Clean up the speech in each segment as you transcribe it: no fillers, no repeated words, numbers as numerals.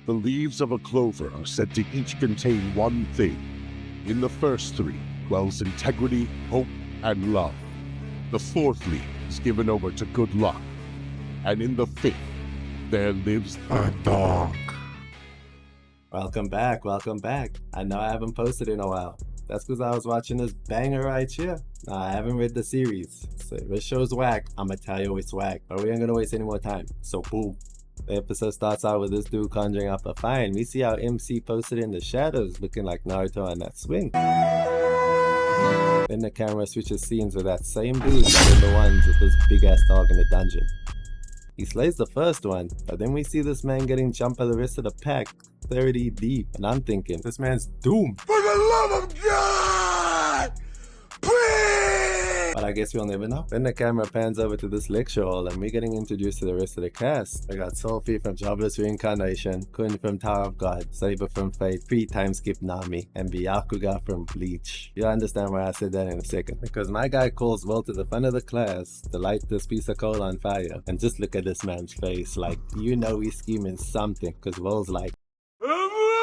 The leaves of a clover are said to each contain one thing. In the first three dwells integrity, hope, and love. The fourth leaf is given over to good luck. And in the fifth, there lives a dog. Welcome back. I know I haven't posted in a while. That's because I was watching this banger right here. Now, I haven't read the series, so if this show's whack, I'ma tell you it's whack. But we ain't gonna waste any more time, so boom. The episode starts out with this dude conjuring up a fine. We see how MC posted in the shadows, looking like Naruto on that swing. Then the camera switches scenes with that same dude that the ones with this big ass dog in the dungeon. He slays the first one, but then we see this man getting jumped by the rest of the pack 30 deep, and I'm thinking, this man's doomed. For the love of God! Please! But I guess we'll never know. Then the camera pans over to this lecture hall and we're getting introduced to the rest of the cast. I got Sophie from Jobless Reincarnation, Kun from Tower of God, Saber from Fate, Pre-Time Skip Nami, and Byakuga from Bleach. You'll understand why I said that in a second. Because my guy calls Will to the front of the class to light this piece of coal on fire. And just look at this man's face, like, you know he's scheming something. Because Will's like, oh,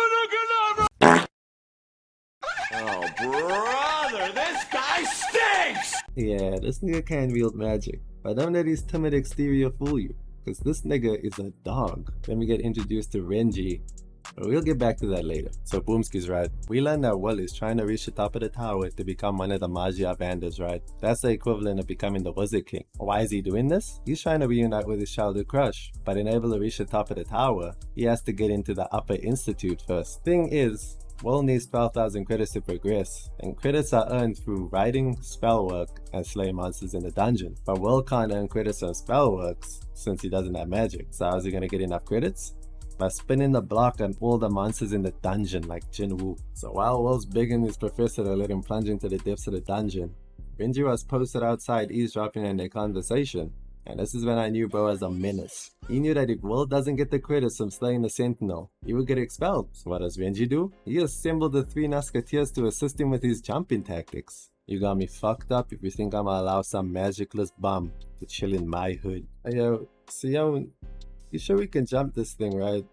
brother, this guy stinks! yeah, this nigga can't wield magic. But don't let his timid exterior fool you, because this nigga is a dog. Then we get introduced to Renji, but we'll get back to that later. So Boomski's right. We learn that Will is trying to reach the top of the tower to become one of the Magia Banders, right? That's the equivalent of becoming the Wizard King. Why is he doing this? He's trying to reunite with his childhood crush, but in able to reach the top of the tower, he has to get into the Upper Institute first. Thing is, Will needs 12,000 credits to progress, and credits are earned through writing, spell work, and slaying monsters in the dungeon. But Will can't earn credits on spell works since he doesn't have magic. So how's he gonna get enough credits? By spinning the block on all the monsters in the dungeon like Jinwoo. So while Will's begging his professor to let him plunge into the depths of the dungeon, Renji was posted outside eavesdropping on their conversation. And this is when I knew bro was a menace. He knew that if Will doesn't get the credits from slaying the Sentinel, he would get expelled. So what does Renji do? He assembled the 3 Musketeers to assist him with his jumping tactics. You got me fucked up if you think I'ma allow some magicless bum to chill in my hood. Hey, yo, Sion, you sure we can jump this thing, right?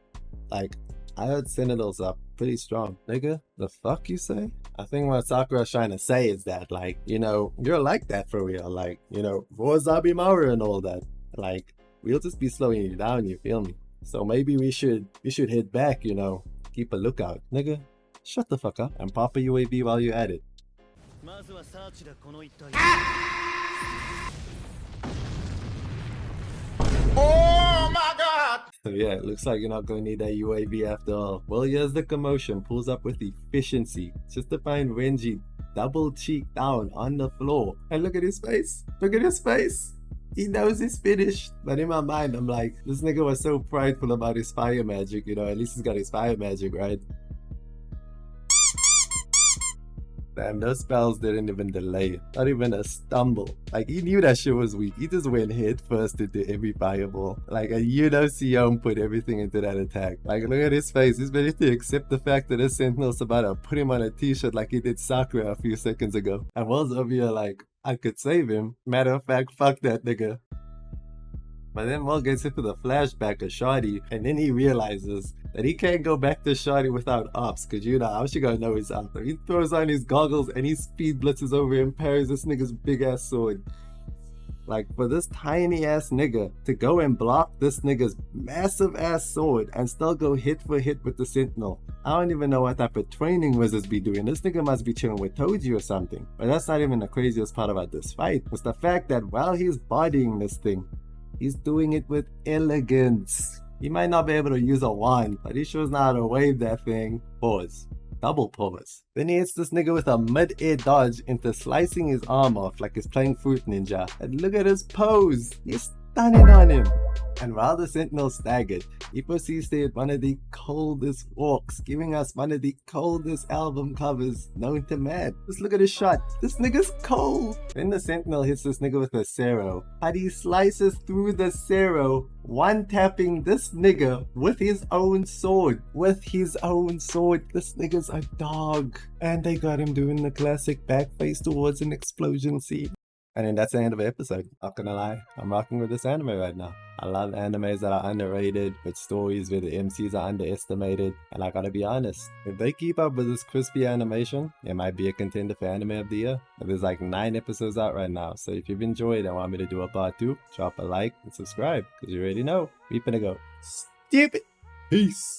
Like, I heard Sentinels are pretty strong. Nigga, the fuck you say? I think what Sakura's trying to say is that, like, you know, you're like that for real. Like, you know, Wasabi Maru and all that. Like, we'll just be slowing you down, you feel me? So maybe we should head back, you know, keep a lookout. Nigga, shut the fuck up and pop a UAV while you're at it. Oh my god! So yeah, it looks like you're not going to need that UAV after all. Well, here's the commotion, pulls up with efficiency, just to find Renji double cheek down on the floor. And look at his face, He knows he's finished. But in my mind, I'm like, this nigga was so prideful about his fire magic, you know, at least he's got his fire magic, right? Damn, those spells didn't even delay. Not even a stumble. Like, he knew that shit was weak. He just went head first into every fireball. Like, a Sion put everything into that attack. Like, look at his face. He's ready to accept the fact that this Sentinel's about to put him on a t-shirt like he did Sakura a few seconds ago. And Will's over here like, I could save him. Matter of fact, fuck that nigga. But then Will gets into the flashback of Shawty, and then he realizes that he can't go back to Shawty without ops, cause you know how she gonna know he's out there. He throws on his goggles and he speed blitzes over and parries this nigga's big ass sword. Like, for this tiny ass nigga to go and block this nigga's massive ass sword and still go hit for hit with the Sentinel, I don't even know what type of training wizards be doing. This nigga must be chilling with Toji or something. But that's not even the craziest part about this fight. It's the fact that while he's bodying this thing, he's doing it with elegance. He might not be able to use a wand, but he sure knows how to wave that thing. Pause. Double pause. Then he hits this nigga with a mid-air dodge into slicing his arm off like he's playing Fruit Ninja. And look at his pose. He's stunning on him. And while the Sentinel staggered, he proceeds to hit one of the coldest walks, giving us one of the coldest album covers known to man. Just look at his shot. This nigga's cold. Then the Sentinel hits this nigga with a Cero, but he slices through the Cero, one-tapping this nigga with his own sword. With his own sword. This nigga's a dog. And they got him doing the classic back face towards an explosion scene. And then that's the end of the episode. Not gonna lie, I'm rocking with this anime right now. I love animes that are underrated, with stories where the MCs are underestimated. And I gotta be honest, if they keep up with this crispy animation, it might be a contender for Anime of the Year. But there's like 9 episodes out right now, so if you've enjoyed and want me to do a part 2, drop a like and subscribe, because you already know we finna go stupid. Peace.